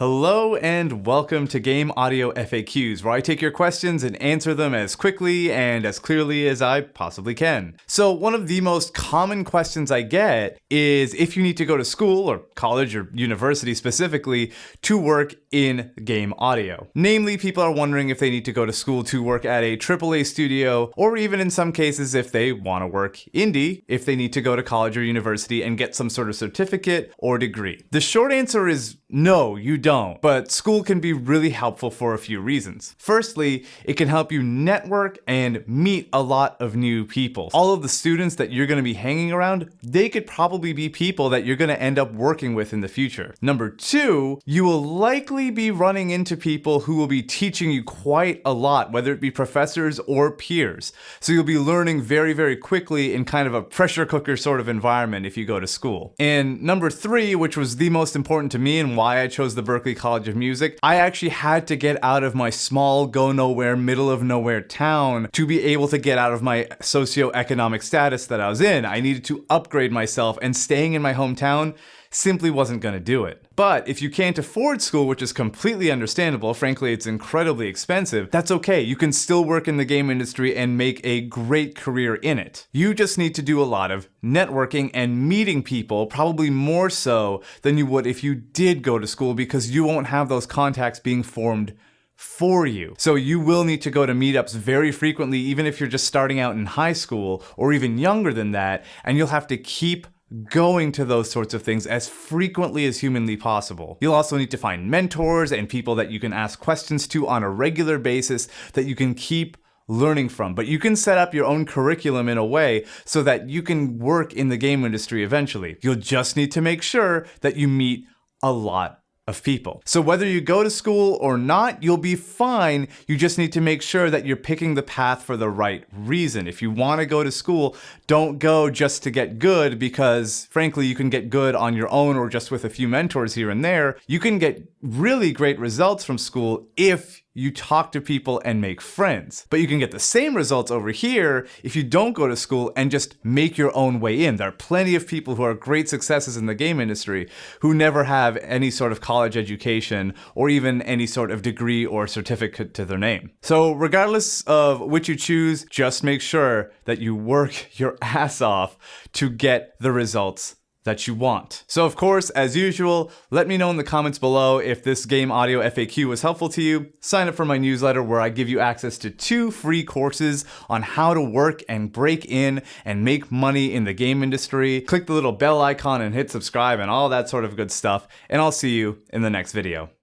Hello and welcome to Game Audio FAQs, where I take your questions and answer them as quickly and as clearly as I possibly can. So one of the most common questions I get is if you need to go to school, or college or university specifically, to work in game audio. Namely, people are wondering if they need to go to school to work at a AAA studio, or even in some cases if they want to work indie, if they need to go to college or university and get some sort of certificate or degree. The short answer is no, you don't. But school can be really helpful for a few reasons. Firstly, it can help you network and meet a lot of new people. All of the students that you're going to be hanging around, they could probably be people that you're going to end up working with in the future. Number two, you will likely be running into people who will be teaching you quite a lot, whether it be professors or peers. So you'll be learning very, very quickly in kind of a pressure cooker sort of environment if you go to school. And number three, which was the most important to me and why I chose the Berklee College of Music, I actually had to get out of my small, go nowhere, middle of nowhere town to be able to get out of my socioeconomic status that I was in. I needed to upgrade myself, and staying in my hometown simply wasn't going to do it. But if you can't afford school, which is completely understandable, frankly, it's incredibly expensive, that's okay. You can still work in the game industry and make a great career in it. You just need to do a lot of networking and meeting people, probably more so than you would if you did go to school, because you won't have those contacts being formed for you. So you will need to go to meetups very frequently, even if you're just starting out in high school or even younger than that, and you'll have to keep going to those sorts of things as frequently as humanly possible. You'll also need to find mentors and people that you can ask questions to on a regular basis that you can keep learning from. But you can set up your own curriculum in a way so that you can work in the game industry eventually. You'll just need to make sure that you meet a lot of people. So whether you go to school or not, you'll be fine. You just need to make sure that you're picking the path for the right reason. If you want to go to school, don't go just to get good, because frankly, you can get good on your own or just with a few mentors here and there. You can get really great results from school if you talk to people and make friends. But you can get the same results over here if you don't go to school and just make your own way in. There are plenty of people who are great successes in the game industry who never have any sort of college education or even any sort of degree or certificate to their name. So regardless of which you choose, just make sure that you work your ass off to get the results that you want. So of course, as usual, let me know in the comments below if this game audio FAQ was helpful to you. Sign up for my newsletter where I give you access to 2 free courses on how to work and break in and make money in the game industry. Click the little bell icon and hit subscribe and all that sort of good stuff, and I'll see you in the next video.